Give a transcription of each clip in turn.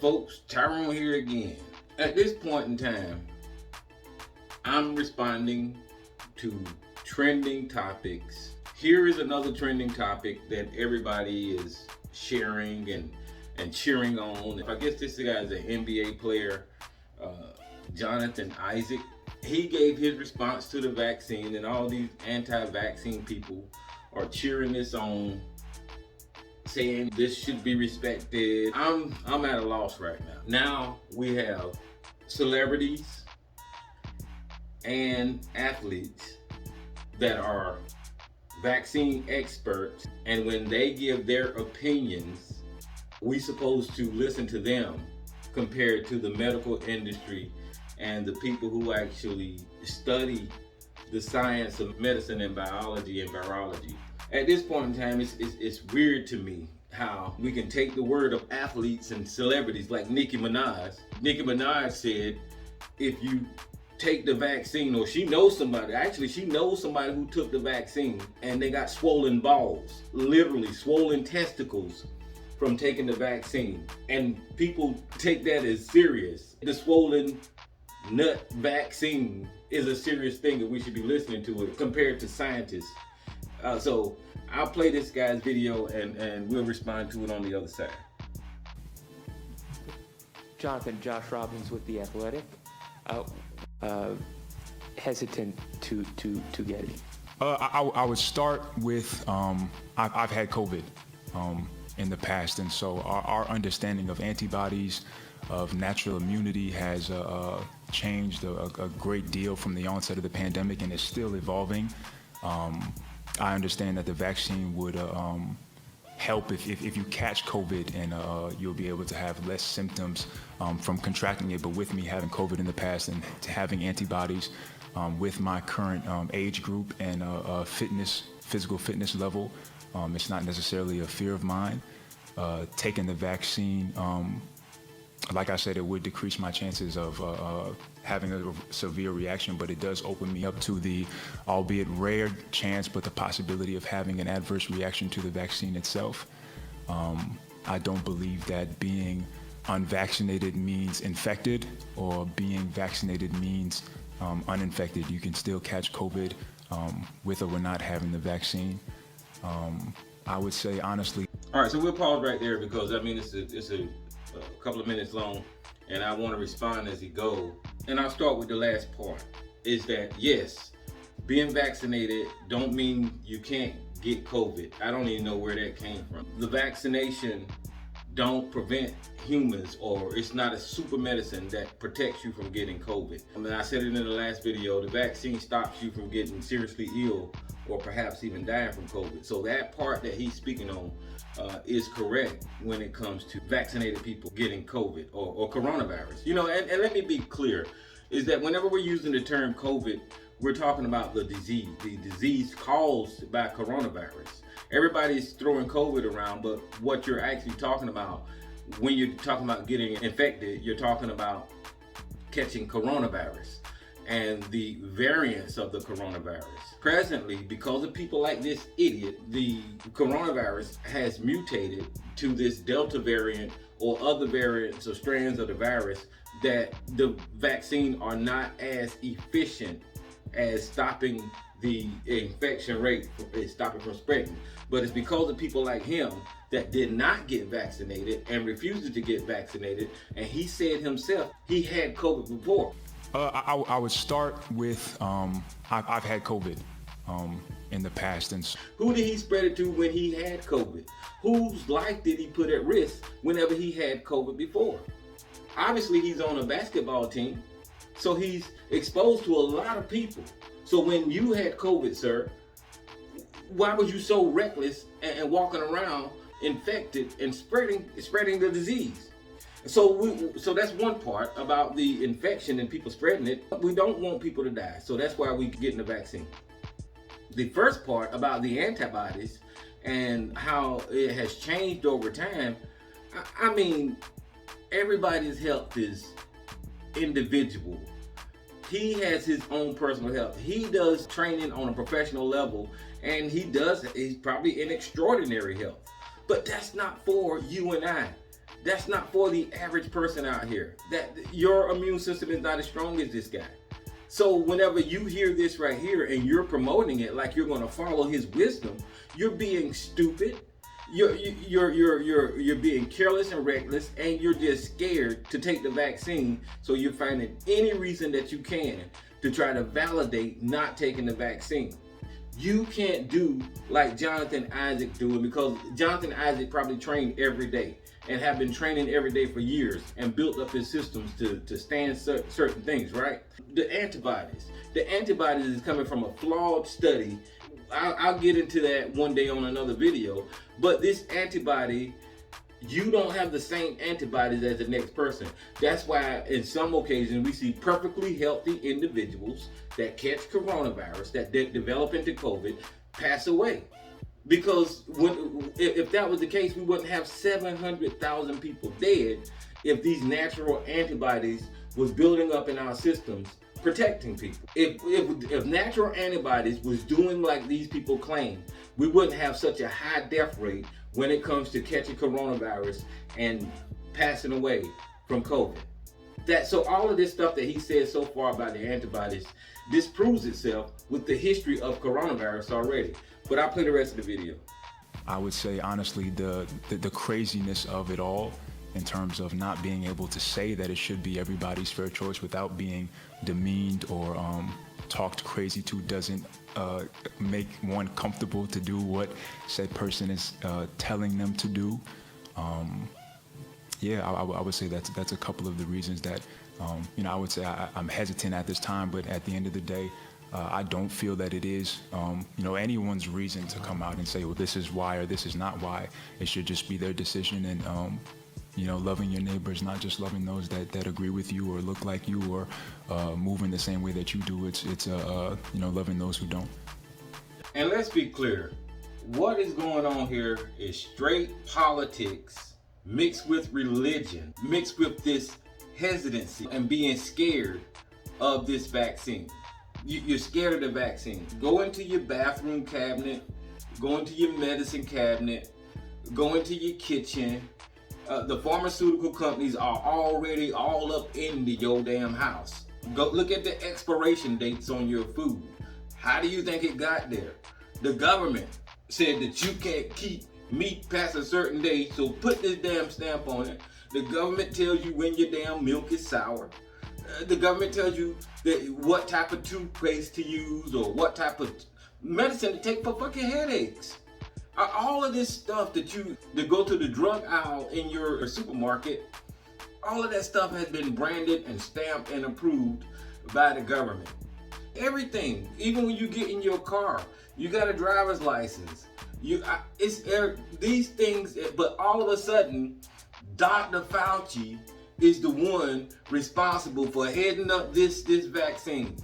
folks? Tyrone here again. At this point in time, I'm responding to trending topics. Here is another trending topic that everybody is sharing and cheering on. I guess this guy is an NBA player, Jonathan Isaac. He gave his response to the vaccine, and all these anti-vaccine people are cheering this on, saying this should be respected. I'm at a loss right now. Now we have celebrities and athletes that are vaccine experts, and when they give their opinions, we supposed to listen to them compared to the medical industry and the people who actually study the science of medicine and biology and virology. At this point in time, it's weird to me how we can take the word of athletes and celebrities like Nicki Minaj. Nicki Minaj said, if you take the vaccine, or she knows somebody who took the vaccine and they got swollen balls, literally swollen testicles from taking the vaccine. And people take that as serious. The swollen nut vaccine is a serious thing that we should be listening to it compared to scientists. So I'll play this guy's video and we'll respond to it on the other side. Jonathan, Josh Robbins with The Athletic. Hesitant to get it? I would start with, I've had COVID in the past, and so our understanding of antibodies, of natural immunity has changed a great deal from the onset of the pandemic, and it's still evolving. I understand that the vaccine would help if you catch COVID, and you'll be able to have less symptoms from contracting it. But with me having COVID in the past and having antibodies with my current age group and physical fitness level, it's not necessarily a fear of mine. Taking the vaccine, like I said, it would decrease my chances of having a severe reaction, but it does open me up to the, albeit rare chance, but the possibility of having an adverse reaction to the vaccine itself. I don't believe that being unvaccinated means infected, or being vaccinated means uninfected. You can still catch COVID with or not having the vaccine. I would say, honestly. All right, so we'll pause right there because it's a couple of minutes long, and I want to respond as it goes. And I'll start with the last part, is that yes, being vaccinated don't mean you can't get COVID. I don't even know where that came from. The vaccination don't prevent humans, or it's not a super medicine that protects you from getting COVID. I mean, I said it in the last video, the vaccine stops you from getting seriously ill or perhaps even dying from COVID. So that part that he's speaking on is correct when it comes to vaccinated people getting COVID or coronavirus. You know, and let me be clear, is that whenever we're using the term COVID, we're talking about the disease caused by coronavirus. Everybody's throwing COVID around, but what you're actually talking about when you're talking about getting infected, you're talking about catching coronavirus and the variants of the coronavirus. Presently, because of people like this idiot, the coronavirus has mutated to this Delta variant or other variants or strands of the virus that the vaccine are not as efficient as stopping the infection rate, stopping from spreading. But it's because of people like him that did not get vaccinated and refused to get vaccinated, and he said himself he had COVID before. I would start with, I've had COVID in the past. And who did he spread it to when he had COVID? Whose life did he put at risk whenever he had COVID before? Obviously, he's on a basketball team, so he's exposed to a lot of people. So when you had COVID, sir, why was you so reckless and walking around infected and spreading the disease? So that's one part about the infection and people spreading it. We don't want people to die, so that's why we getting the vaccine. The first part about the antibodies and how it has changed over time, I mean, everybody's health is individual. He has his own personal health. He does training on a professional level, and he's probably in extraordinary health. But that's not for you and I. That's not for the average person out here. That your immune system is not as strong as this guy. So whenever you hear this right here and you're promoting it like you're going to follow his wisdom, you're being stupid. You're being careless and reckless, and you're just scared to take the vaccine. So you're finding any reason that you can to try to validate not taking the vaccine. You can't do like Jonathan Isaac doing, because Jonathan Isaac probably trained every day and have been training every day for years and built up his systems to stand certain things, right? The antibodies is coming from a flawed study. I'll get into that one day on another video, but this antibody, you don't have the same antibodies as the next person. That's why in some occasions we see perfectly healthy individuals that catch coronavirus, that develop into COVID, pass away. Because if that was the case, we wouldn't have 700,000 people dead if these natural antibodies was building up in our systems, protecting people. If natural antibodies was doing like these people claim, we wouldn't have such a high death rate when it comes to catching coronavirus and passing away from COVID. So all of this stuff that he said so far about the antibodies disproves itself with the history of coronavirus already. But I'll play the rest of the video. I would say honestly the craziness of it all, in terms of not being able to say that it should be everybody's fair choice without being demeaned or talked crazy to, doesn't make one comfortable to do what said person is telling them to do. Yeah, I would say that's a couple of the reasons that I would say I'm hesitant at this time, but at the end of the day, I don't feel that it is anyone's reason to come out and say, well, this is why or this is not why. It should just be their decision, and loving your neighbors, not just loving those that agree with you or look like you or move in the same way that you do. It's loving those who don't. And let's be clear, what is going on here is straight politics mixed with religion, mixed with this hesitancy and being scared of this vaccine. You're scared of the vaccine. Go into your bathroom cabinet, go into your medicine cabinet, go into your kitchen. The pharmaceutical companies are already all up into your damn house. Go look at the expiration dates on your food. How do you think it got there? The government said that you can't keep meat past a certain day, so put this damn stamp on it. The government tells you when your damn milk is sour. The government tells you that what type of toothpaste to use or what type of medicine to take for fucking headaches. All of this stuff that go to the drug aisle in your supermarket, all of that stuff has been branded and stamped and approved by the government. Everything, even when you get in your car, you got a driver's license. These things, but all of a sudden, Dr. Fauci is the one responsible for heading up this vaccine.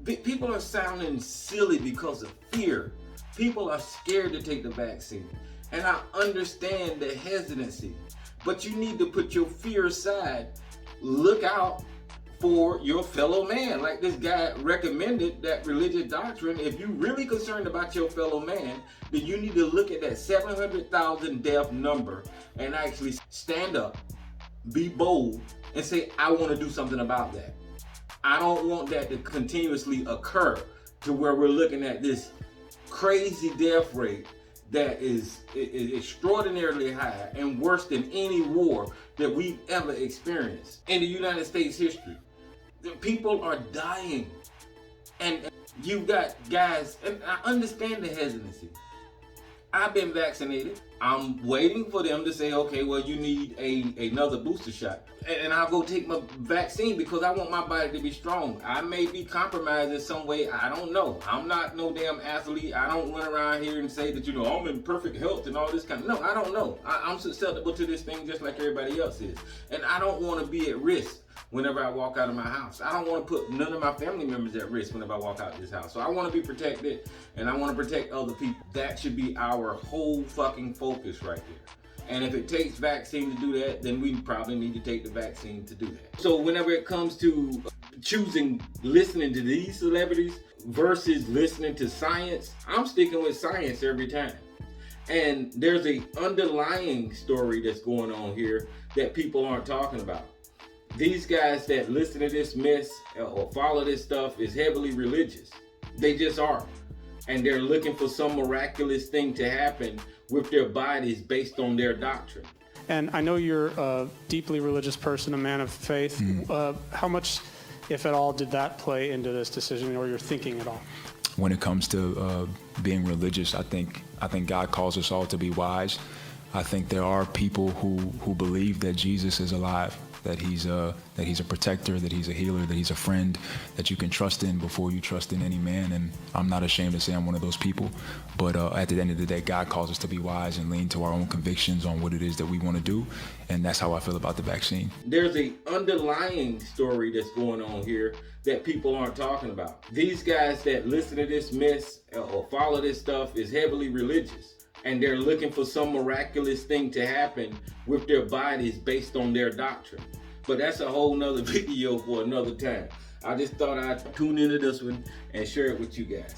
People are sounding silly because of fear. People are scared to take the vaccine. And I understand the hesitancy, but you need to put your fear aside. Look out for your fellow man. Like this guy recommended that religious doctrine. If you're really concerned about your fellow man, then you need to look at that 700,000 death number and actually stand up, be bold, and say, I want to do something about that. I don't want that to continuously occur to where we're looking at this crazy death rate that is extraordinarily high and worse than any war that we've ever experienced in the United States history. People are dying, and you've got guys, and I understand the hesitancy. I've been vaccinated. I'm waiting for them to say, okay, well, you need another booster shot. And I'll go take my vaccine because I want my body to be strong. I may be compromised in some way. I don't know. I'm not no damn athlete. I don't run around here and say that, I'm in perfect health and all this kind of, no, I don't know. I'm susceptible to this thing just like everybody else is. And I don't want to be at risk whenever I walk out of my house. I don't want to put none of my family members at risk whenever I walk out of this house. So I want to be protected, and I want to protect other people. That should be our whole fucking focus right there. And if it takes vaccine to do that, then we probably need to take the vaccine to do that. So whenever it comes to choosing listening to these celebrities versus listening to science, I'm sticking with science every time. And there's a underlying story that's going on here that people aren't talking about. These guys that listen to this mess or follow this stuff is heavily religious. They just are. And they're looking for some miraculous thing to happen with their bodies based on their doctrine. And I know you're a deeply religious person, a man of faith. How much, if at all, did that play into this decision or your thinking at all? When it comes to being religious, I think God calls us all to be wise. I think there are people who believe that Jesus is alive, that he's a protector, that he's a healer, that he's a friend that you can trust in before you trust in any man. And I'm not ashamed to say I'm one of those people. But at the end of the day, God calls us to be wise and lean to our own convictions on what it is that we want to do. And that's how I feel about the vaccine. There's a underlying story that's going on here that people aren't talking about. These guys that listen to this mess or follow this stuff is heavily religious. And they're looking for some miraculous thing to happen with their bodies based on their doctrine. But that's a whole nother video for another time. I just thought I'd tune into this one and share it with you guys.